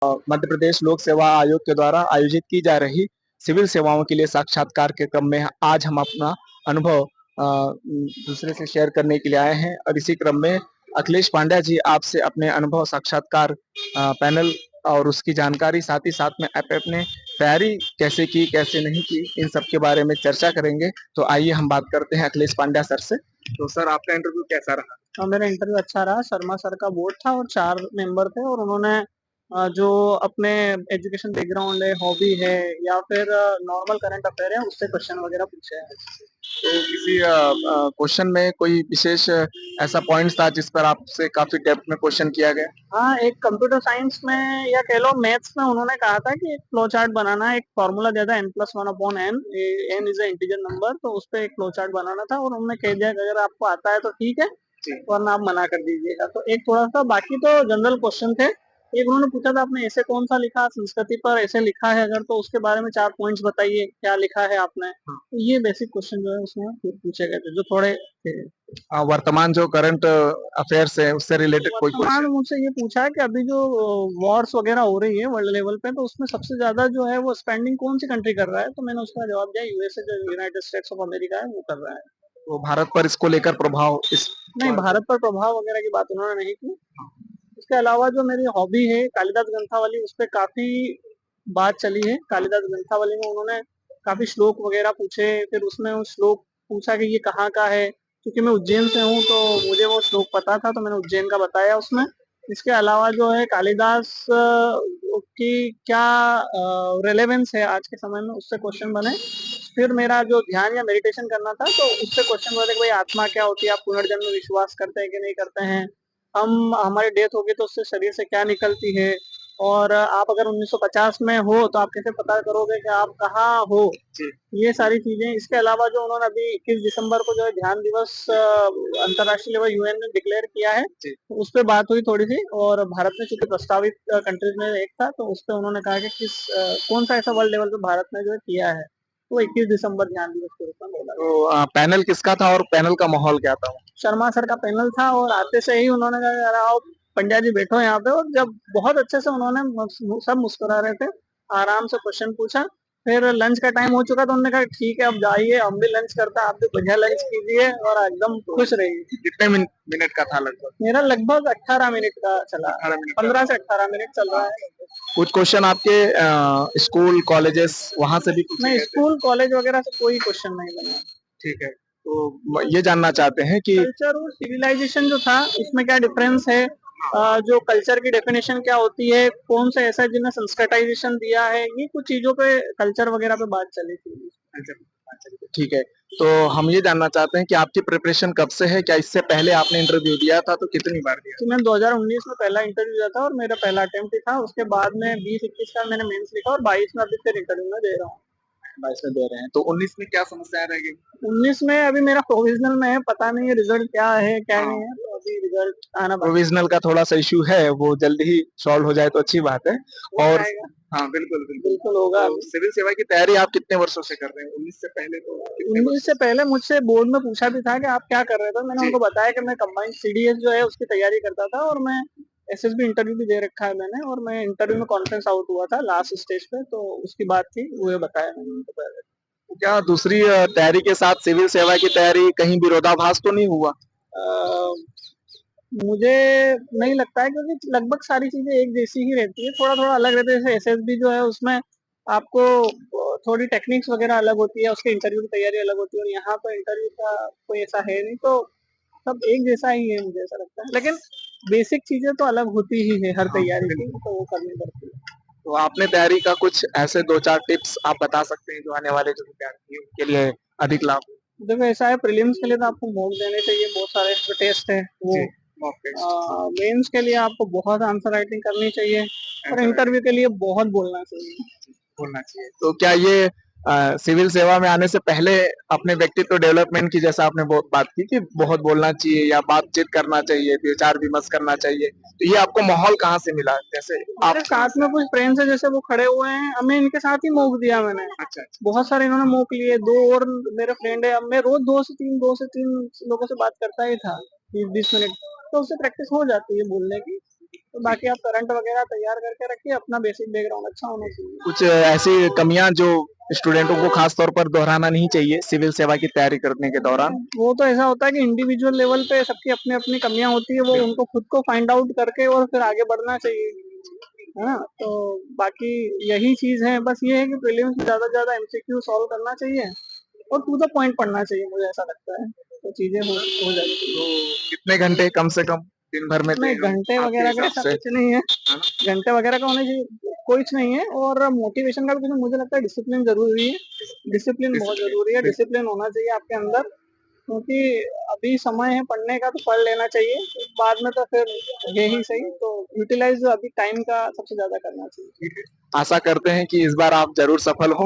मध्य प्रदेश लोक सेवा आयोग के द्वारा आयोजित की जा रही सिविल सेवाओं के लिए साक्षात्कार के क्रम में आज हम अपना अनुभव दूसरे से शेयर करने के लिए आए हैं और इसी क्रम में अखिलेश पांड्या जी आपसे अपने अनुभव साक्षात्कार पैनल और उसकी जानकारी साथ ही साथ में अपने तैयारी कैसे की कैसे नहीं की इन सब के बारे में चर्चा करेंगे। तो आइए हम बात करते हैं अखिलेश पांड्या सर से। तो सर आपका इंटरव्यू कैसा रहा? मेरा इंटरव्यू अच्छा रहा। शर्मा सर का बोर्ड था और 4 मेंबर थे और उन्होंने जो अपने एजुकेशन बैकग्राउंड है, हॉबी है या फिर नॉर्मल करंट अफेयर है उससे क्वेश्चन वगैरह पूछे हैं। तो किसी क्वेश्चन में कोई विशेष ऐसा पॉइंट था जिस पर आपसे काफी डेप्थ में क्वेश्चन किया गया? हाँ, एक कंप्यूटर साइंस में या कह लो मैथ्स में उन्होंने कहा था कि एक फ्लो चार्ट बनाना है, एक फॉर्मूला दिया था n+1/n, n is a integer number, तो उस पे एक फ्लो चार्ट बनाना था और उन्होंने कह दिया कि अगर आपको आता है तो ठीक है वरना आप मना कर दीजिएगा। तो एक थोड़ा सा, बाकी तो जनरल क्वेश्चन थे। एक उन्होंने पूछा था आपने ऐसे कौन सा लिखा, संस्कृति पर ऐसे लिखा है अगर, तो उसके बारे में 4 पॉइंट्स बताइए क्या लिखा है आपने। तो ये बेसिक क्वेश्चन जो है उसमें पूछे गए थे जो थोड़े वर्तमान जो करंट अफेयर्स है उससे रिलेटेड कोई वर्तमान क्वेश्चन? मुझसे ये पूछा है कि अभी जो वॉर्स वगैरह हो रही है वर्ल्ड लेवल पे, तो उसमें सबसे ज्यादा जो है वो स्पेंडिंग कौन सी कंट्री कर रहा है, तो मैंने उसका जवाब दिया यूएसए, जो यूनाइटेड स्टेट्स ऑफ अमेरिका है वो कर रहा है। तो भारत पर इसको लेकर प्रभाव इस नहीं, भारत पर प्रभाव वगैरह की बात उन्होंने नहीं की। इसके अलावा जो मेरी हॉबी है कालिदास ग्रंथावली, उस पर काफी बात चली है। कालिदास ग्रंथावली में उन्होंने काफी श्लोक वगैरह पूछे, फिर उसमें वो श्लोक पूछा कि ये कहाँ का है, क्योंकि मैं उज्जैन से हूँ तो मुझे वो श्लोक पता था तो मैंने उज्जैन का बताया उसमें। इसके अलावा जो है कालिदास की क्या रेलेवेंस है आज के समय में, उससे क्वेश्चन बने। फिर मेरा जो ध्यान या मेडिटेशन करना था तो उससे क्वेश्चन बने कि भाई आत्मा क्या होती है, आप पुनर्जन्म में विश्वास करते हैं कि नहीं करते हैं, हम हमारी डेथ होगी तो उससे शरीर से क्या निकलती है, और आप अगर 1950 में हो तो आप कैसे पता करोगे कि आप कहाँ हो। ये सारी चीजें। इसके अलावा जो उन्होंने अभी 21 दिसंबर को जो है ध्यान दिवस अंतर्राष्ट्रीय लेवल यूएन ने डिक्लेयर किया है, तो उस पर बात हुई थोड़ी सी, और भारत में चूंकि प्रस्तावित कंट्रीज में एक था तो उस पर उन्होंने कहा कि कौन सा ऐसा वर्ल्ड लेवल पे भारत ने जो है किया है, तो 21 दिसंबर ध्यान दिवस के रूप में बोला। तो पैनल किसका था और पैनल का माहौल क्या था? शर्मा सर का पैनल था और आते से ही उन्होंने कहा यार आओ पंड्या जी बैठो यहाँ पे, और जब बहुत अच्छे से उन्होंने सब मुस्कुरा रहे थे, आराम से क्वेश्चन पूछा। फिर लंच का टाइम हो चुका तो उन्होंने कहा ठीक है अब जाइए, हम भी लंच करते हैं, आप भी बढ़िया लंच कीजिए और एकदम खुश रहिए। कितने मिनट का था लगभग? मेरा लगभग 18 मिनट का चला, 15 से 18 मिनट चल रहा है। कुछ क्वेश्चन आपके स्कूल कॉलेजेस वहां से भी पूछे नहीं, गए थे? स्कूल कॉलेज वगैरह से कोई क्वेश्चन नहीं बना। ठीक है, तो ये जानना चाहते हैं कि कल्चर और सिविलाइजेशन जो था इसमें क्या डिफरेंस है, जो कल्चर की डेफिनेशन क्या होती है, कौन सा ऐसा है जिन्हें संस्कृताइजेशन दिया है, ये कुछ चीजों पे कल्चर वगैरह पे बात चली थी। ठीक है, तो हम ये जानना चाहते हैं कि आपकी प्रिपरेशन कब से है? क्या इससे पहले आपने इंटरव्यू दिया था? तो कितनी बार दिया? तो मैंने 2019 में पहला इंटरव्यू दिया था और मेरा पहला अटेम्प्ट ही था। उसके बाद में 20-21 का मैंने मेंस लिखा और 22 में अभी फिर इंटरव्यू में दे रहा हूँ। 22 में दे रहे हैं, तो 19 में क्या समस्या रहेगी? 19 में अभी मेरा प्रोविजनल में है, पता नहीं है रिजल्ट क्या है क्या नहीं है, तो अभी रिजल्ट आना बाकी प्रोविजनल का थोड़ा सा इश्यू है, वो जल्द ही सॉल्व हो जाए तो अच्छी बात है। और हाँ बिल्कुल बिल्कुल बिल्कुल होगा। तो सिविल सेवा की तैयारी आप कितने वर्षों से कर रहे हैं? 19 से पहले तो 19 से पहले मुझसे बोर्ड में पूछा भी था कि आप क्या कर रहे थे, मैंने उनको बताया कि मैं कंबाइंड सीडीएस जो है उसकी तैयारी करता था और मैं एसएसबी इंटरव्यू भी दे रखा है मैंने, और मैं इंटरव्यू में कॉन्फ्रेंस आउट हुआ था लास्ट स्टेज पे, तो उसकी बात थी वो बताया मैंने उनको पहले। तो क्या दूसरी तैयारी के साथ सिविल सेवा की तैयारी कहीं विरोधाभास तो नहीं हुआ? मुझे नहीं लगता है क्योंकि लगभग सारी चीजें एक जैसी ही रहती है, थोड़ा थोड़ा अलग रहता है। जैसे एसएसबी जो है उसमें आपको थोड़ी टेक्निक्स वगैरह अलग होती है, उसके इंटरव्यू की तैयारी अलग होती है, और यहाँ पर इंटरव्यू का कोई ऐसा है नहीं, तो सब एक जैसा ही है मुझे ऐसा लगता है, लेकिन बेसिक चीजें तो अलग होती ही है हर तैयारी की, तो वो करनी पड़ती है। तो आपने तैयारी का कुछ ऐसे 2-4 टिप्स आप बता सकते हैं जो आने वाले जो विद्यार्थी हैं उनके लिए अधिक लाभ हो? देखो ऐसा है, प्रीलिम्स के लिए तो आपको मॉक देने चाहिए, बहुत सारे जो टेस्ट है वो। Mock test. मेंस के लिए आपको बहुत आंसर राइटिंग करनी चाहिए, और इंटरव्यू के लिए बहुत बोलना चाहिए। तो क्या ये सिविल सेवा में आने से पहले अपने व्यक्तित्व डेवलपमेंट की, जैसा आपने बात की कि बहुत बोलना चाहिए या बातचीत करना चाहिए, विचार विमर्श करना चाहिए, तो ये आपको माहौल कहाँ से मिला? जैसे आप मेरे साथ में कुछ फ्रेंड्स है जैसे वो खड़े हुए हैं, अब मैं इनके साथ ही मॉक दिया मैंने। अच्छा। बहुत सारे इन्होंने मॉक लिए, 2 और मेरे फ्रेंड है, अब मैं रोज 2 से 3 लोगों से बात करता ही था 20-20 मिनट, तो उससे प्रैक्टिस हो जाती है बोलने की। तो बाकी आप करंट वगैरह तैयार करके रखिए, अपना बेसिक बैकग्राउंड अच्छा होना चाहिए। कुछ ऐसी कमियां जो स्टूडेंटों को खास तौर पर दोहराना नहीं चाहिए सिविल सेवा की तैयारी करने के दौरान? वो तो ऐसा होता है कि इंडिविजुअल लेवल पे सबकी अपनी अपनी कमियां होती है, वो उनको खुद को फाइंड आउट करके और फिर आगे बढ़ना चाहिए, है ना? तो बाकी यही चीज है, बस ये है कि प्रीलिम्स में ज्यादा से ज्यादा एमसीक्यू सॉल्व करना चाहिए और टू द पॉइंट पढ़ना चाहिए, मुझे ऐसा लगता है, तो चीजें हो जाती तो है। कितने घंटे कम से कम दिन भर में नहीं, दें हम घंटे आपके वगैरह का हिसाब ऐसा से? कुछ नहीं है, है ना? घंटे वगैरह का होना चाहिए कुछ नहीं है, और मोटिवेशन का भी कुछ नहीं, मुझे लगता है डिसिप्लिन जरूरी है, डिसिप्लिन बहुत जरूरी है, डिसिप्लिन। डिसिप्लिन होना चाहिए आपके अंदर, क्योंकि अभी समय है पढ़ने का तो पढ़ लेना चाहिए, बाद में तो फिर यही सही, तो यूटिलाइज अभी टाइम का सबसे ज्यादा करना चाहिए। ठीक है। आशा करते हैं कि इस बार आप जरूर सफल हो।